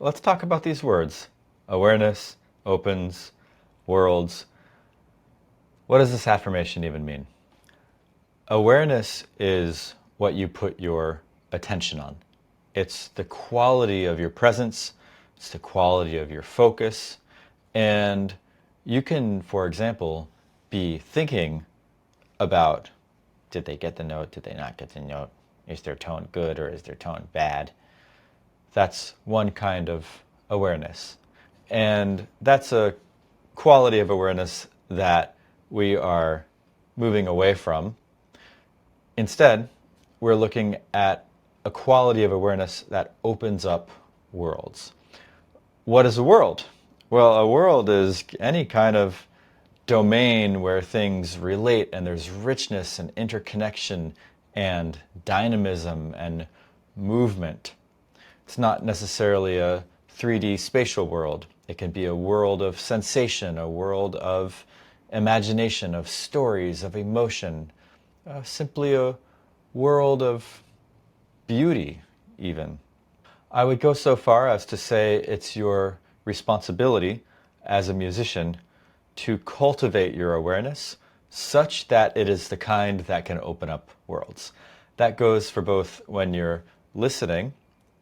Let's talk about these words. Awareness, opens, worlds. What does this affirmation even mean? Awareness is what you put your attention on. It's the quality of your presence, it's the quality of your focus, and you can, for example, be thinking about, did they get the note, did they not get the note? Is their tone good or is their tone bad? That's one kind of awareness. And that's a quality of awareness that we are moving away from. Instead, we're looking at a quality of awareness that opens up worlds. What is a world? Well, a world is any kind of domain where things relate and there's richness and interconnection and dynamism and movement. It's not necessarily a 3D spatial world. It can be a world of sensation, a world of imagination, of stories, of emotion, simply a world of beauty, even. I would go so far as to say it's your responsibility as a musician to cultivate your awareness such that it is the kind that can open up worlds. That goes for both when you're listening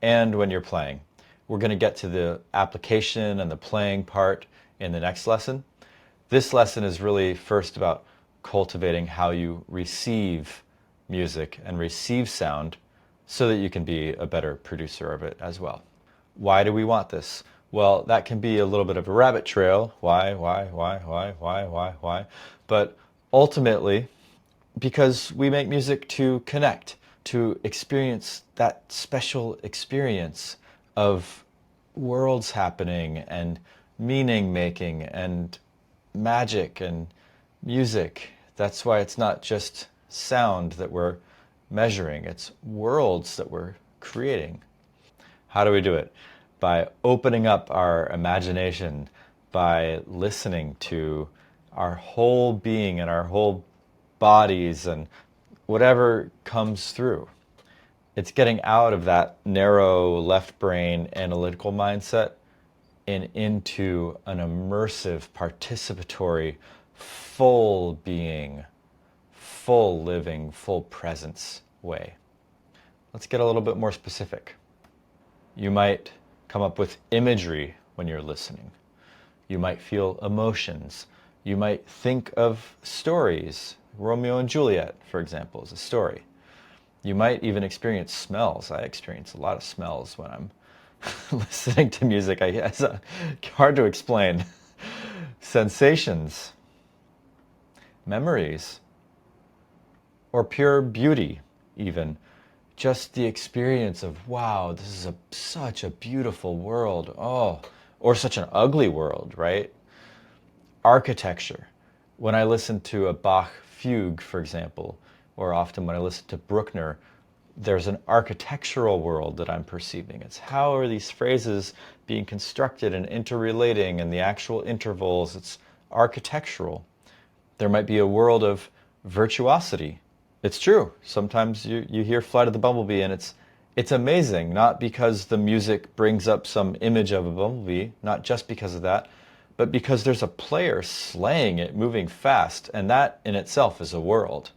and when you're playing. We're going to get to the application and the playing part in the next lesson. This lesson is really first about cultivating how you receive music and receive sound so that you can be a better producer of it as well. Why do we want this? Well, that can be a little bit of a rabbit trail. Why? But ultimately, because we make music to connect, to experience that special experience of worlds happening and meaning making and magic and music. That's why it's not just sound that we're measuring, it's worlds that we're creating. How do we do it? By opening up our imagination, by listening to our whole being and our whole bodies and whatever comes through. It's getting out of that narrow left brain analytical mindset and into an immersive, participatory, full being, full living, full presence way. Let's get a little bit more specific. You might come up with imagery when you're listening. You might feel emotions. You might think of stories. Romeo and Juliet, for example, is a story. You might even experience smells. I experience a lot of smells when I'm listening to music. I guess hard to explain. Sensations, memories, or pure beauty even. Just the experience of, wow, this is such a beautiful world. Oh, or such an ugly world, right? Architecture. When I listen to a Bach fugue, for example, or often when I listen to Bruckner, there's an architectural world that I'm perceiving. It's how are these phrases being constructed and interrelating and the actual intervals. It's architectural. There might be a world of virtuosity. It's true. Sometimes you hear Flight of the Bumblebee and it's amazing, not because the music brings up some image of a bumblebee, not just because of that, but because there's a player slaying it, moving fast, and that in itself is a world.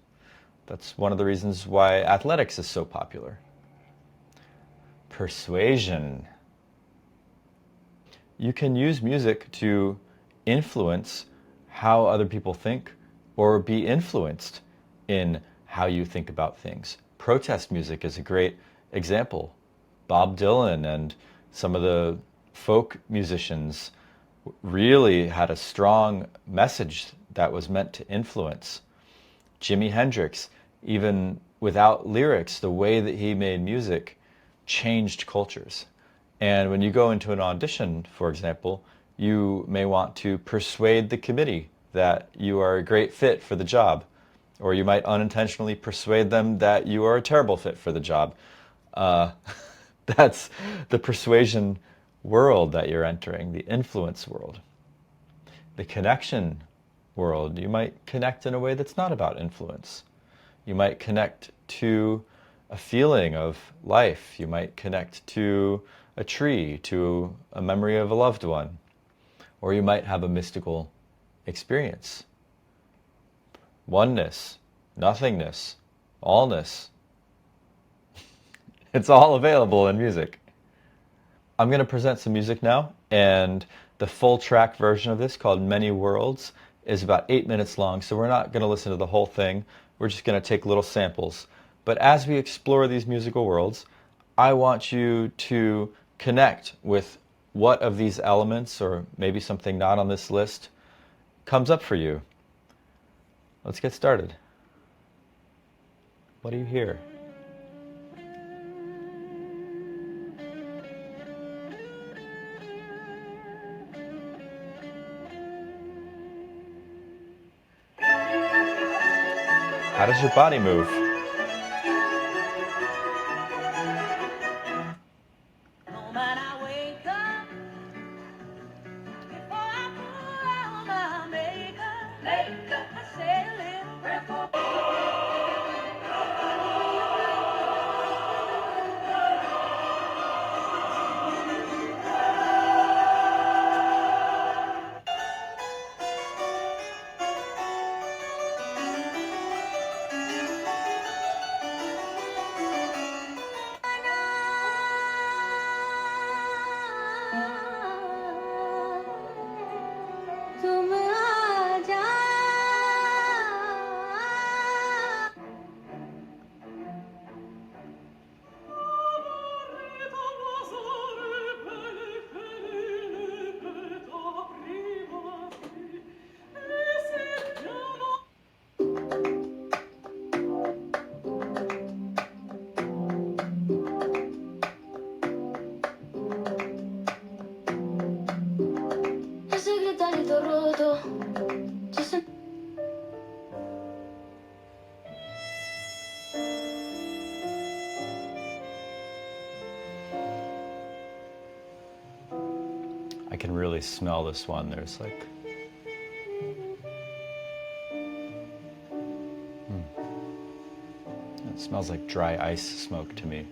That's one of the reasons why athletics is so popular. Persuasion. You can use music to influence how other people think or be influenced in how you think about things. Protest music is a great example. Bob Dylan and some of the folk musicians really had a strong message that was meant to influence. Jimi Hendrix, even without lyrics, the way that he made music changed cultures. And when you go into an audition, for example, you may want to persuade the committee that you are a great fit for the job. Or you might unintentionally persuade them that you are a terrible fit for the job. That's the persuasion world that you're entering, the influence world. The connection world, you might connect in a way that's not about influence. You might connect to a feeling of life. You might connect to a tree to a memory of a loved one. Or you might have a mystical experience. Oneness, nothingness, allness. It's all available in music. I'm going to present some music now, and the full track version of this, called Many Worlds, is about 8 minutes long, so we're not going to listen to the whole thing. We're just going to take little samples. But as we explore these musical worlds, I want you to connect with what of these elements, or maybe something not on this list, comes up for you. Let's get started. What do you hear? How does your body move? I can really smell this one. There's like... It smells like dry ice smoke to me.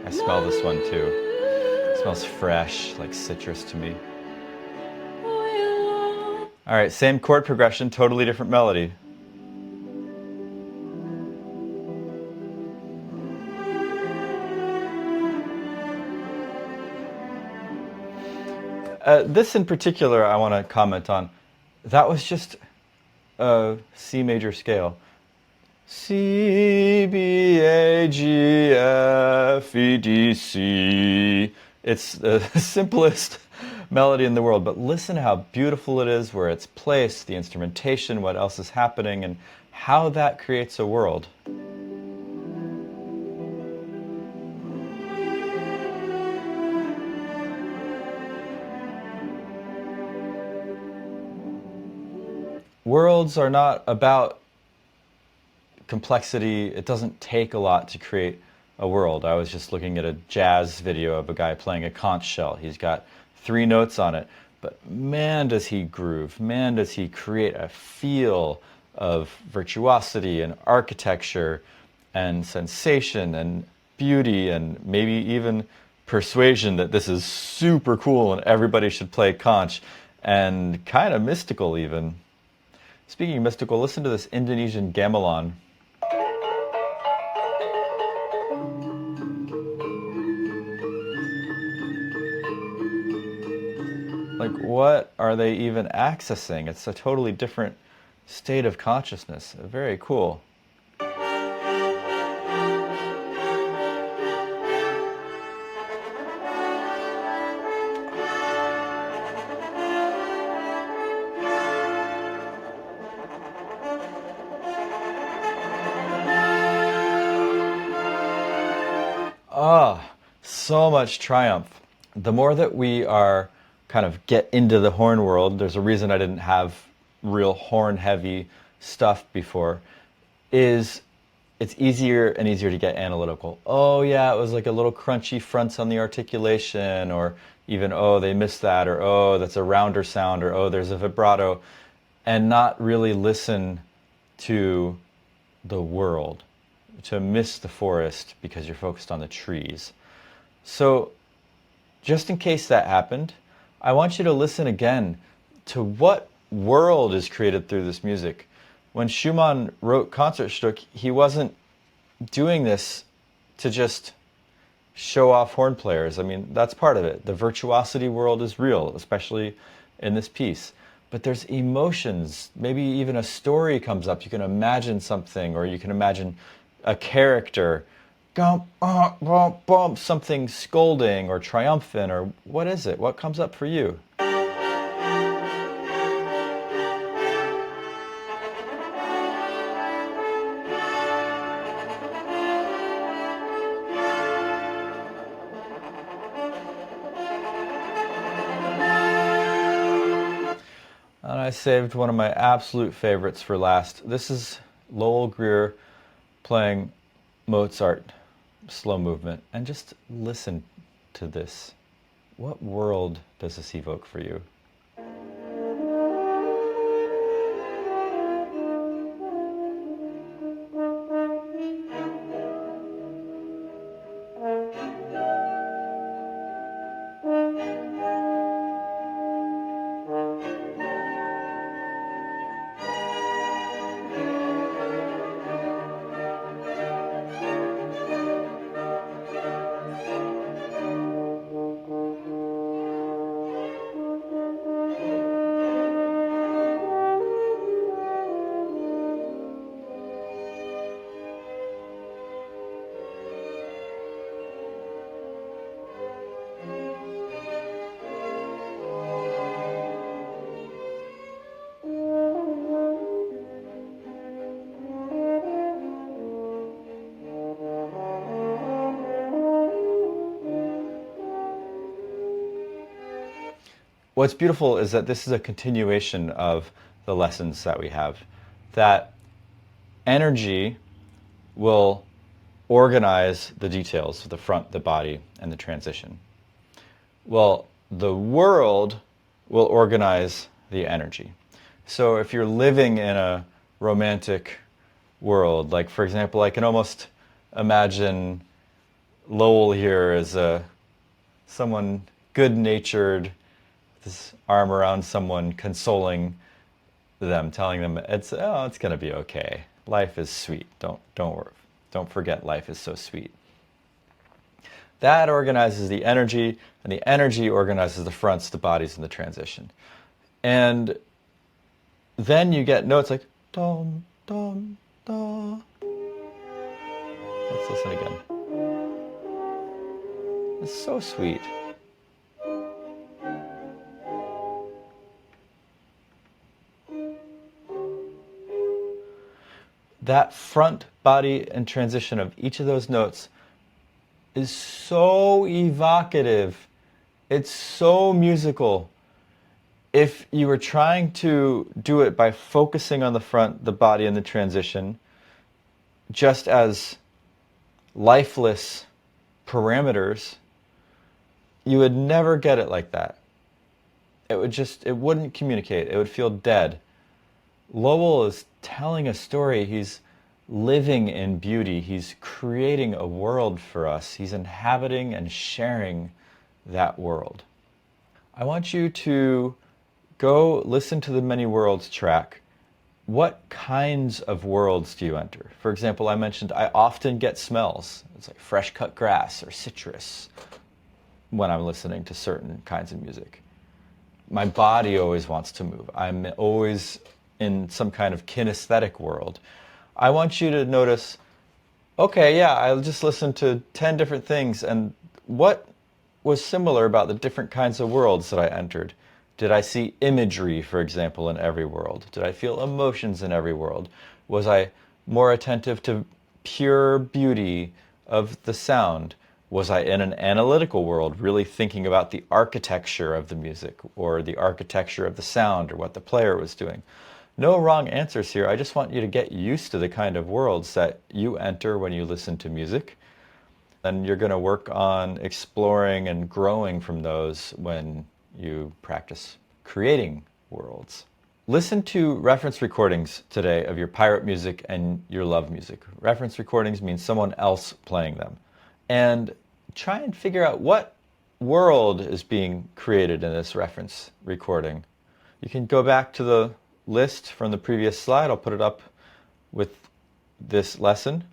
I smell this one too. It smells fresh, like citrus to me. All right, same chord progression, totally different melody. This in particular I want to comment on. That was just a C major scale. C, B, A, G, F, E, D, C. It's the simplest melody in the world, but listen how beautiful it is, where it's placed, the instrumentation, what else is happening, and how that creates a world. Worlds are not about complexity. It doesn't take a lot to create a world. I was just looking at a jazz video of a guy playing a conch shell. He's got 3 notes on it, but man does he groove, man does he create a feel of virtuosity and architecture and sensation and beauty and maybe even persuasion that this is super cool and everybody should play conch, and kind of mystical even. Speaking of mystical, listen to this Indonesian gamelan. Like, what are they even accessing? It's a totally different state of consciousness. Very cool. so much triumph. The more that we are kind of get into the horn world, there's a reason I didn't have real horn heavy stuff before, is it's easier and easier to get analytical. Oh yeah, it was like a little crunchy fronts on the articulation, or even, oh, they missed that, or oh, that's a rounder sound, or oh, there's a vibrato, and not really listen to the world, to miss the forest because you're focused on the trees. So just in case that happened, I want you to listen again to what world is created through this music. When Schumann wrote Concertstück, he wasn't doing this to just show off horn players. I mean, that's part of it. The virtuosity world is real, especially in this piece. But there's emotions. Maybe even a story comes up. You can imagine something, or you can imagine a character, something scolding or triumphant, or what is it? What comes up for you? And I saved one of my absolute favorites for last. This is Lowell Greer playing Mozart slow movement. And just listen to this. What world does this evoke for you? What's beautiful is that this is a continuation of the lessons that we have. That energy will organize the details of the front, the body, and the transition. Well, the world will organize the energy. So if you're living in a romantic world, like for example, I can almost imagine Lowell here as someone good-natured, his arm around someone, consoling them, telling them it's going to be okay. Life is sweet. Don't worry. Don't forget, life is so sweet. That organizes the energy, and the energy organizes the fronts, the bodies, and the transition. And then you get notes like dum dum da. Let's listen again. It's so sweet. That front, body, and transition of each of those notes is so evocative. It's so musical. If you were trying to do it by focusing on the front, the body, and the transition, just as lifeless parameters, you would never get it like that. It wouldn't communicate. It would feel dead. Lowell is telling a story. He's living in beauty. He's creating a world for us. He's inhabiting and sharing that world. I want you to go listen to the Many Worlds track. What kinds of worlds do you enter? For example, I mentioned I often get smells. It's like fresh cut grass or citrus when I'm listening to certain kinds of music. My body always wants to move. I'm always in some kind of kinesthetic world. I want you to notice, okay, yeah, I'll just listen to 10 different things, and what was similar about the different kinds of worlds that I entered? Did I see imagery, for example, in every world? Did I feel emotions in every world? Was I more attentive to pure beauty of the sound? Was I in an analytical world, really thinking about the architecture of the music or the architecture of the sound or what the player was doing? No wrong answers here. I just want you to get used to the kind of worlds that you enter when you listen to music. And you're going to work on exploring and growing from those when you practice creating worlds. Listen to reference recordings today of your pirate music and your love music. Reference recordings mean someone else playing them. And try and figure out what world is being created in this reference recording. You can go back to the list from the previous slide. I'll put it up with this lesson.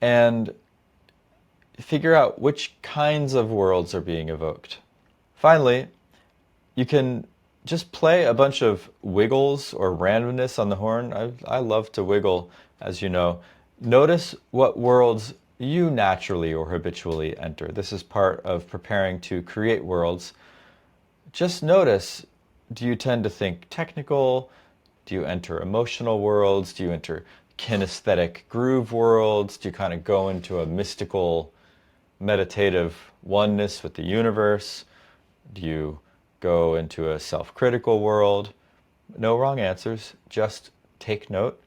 And figure out which kinds of worlds are being evoked. Finally, you can just play a bunch of wiggles or randomness on the horn. I love to wiggle, as you know. Notice what worlds you naturally or habitually enter. This is part of preparing to create worlds. Just notice, do you tend to think technical? Do you enter emotional worlds? Do you enter kinesthetic groove worlds? Do you kind of go into a mystical, meditative oneness with the universe? Do you go into a self-critical world? No wrong answers. Just take note.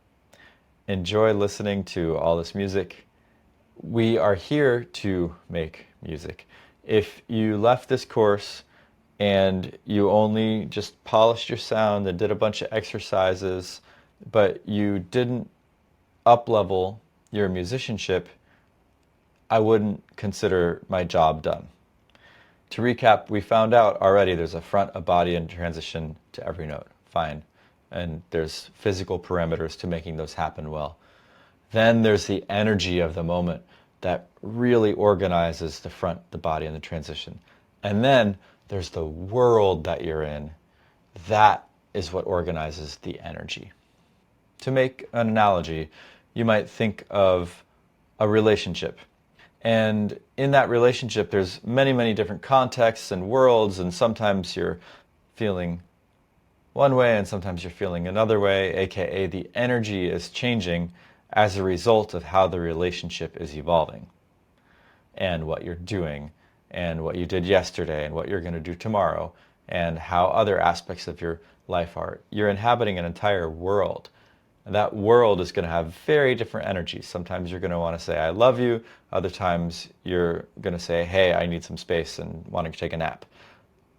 Enjoy listening to all this music. We are here to make music. If you left this course and you only just polished your sound and did a bunch of exercises, but you didn't up-level your musicianship, I wouldn't consider my job done. To recap, we found out already there's a front, a body, and transition to every note. Fine. And there's physical parameters to making those happen well. Then there's the energy of the moment that really organizes the front, the body, and the transition. And then there's the world that you're in. That is what organizes the energy. To make an analogy, you might think of a relationship. And in that relationship, there's many, many different contexts and worlds, and sometimes you're feeling one way and sometimes you're feeling another way, aka the energy is changing as a result of how the relationship is evolving and what you're doing and what you did yesterday and what you're going to do tomorrow and how other aspects of your life are. You're inhabiting an entire world. And that world is going to have very different energies. Sometimes you're going to want to say, I love you. Other times you're going to say, hey, I need some space and want to take a nap.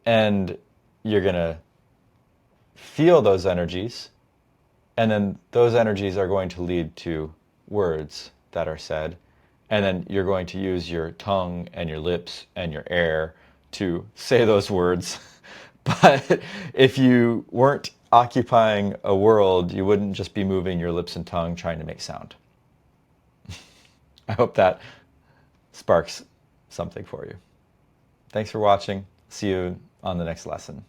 And you're going to feel those energies. And then those energies are going to lead to words that are said. And then you're going to use your tongue and your lips and your air to say those words. But if you weren't occupying a world, you wouldn't just be moving your lips and tongue trying to make sound. I hope that sparks something for you. Thanks for watching. See you on the next lesson.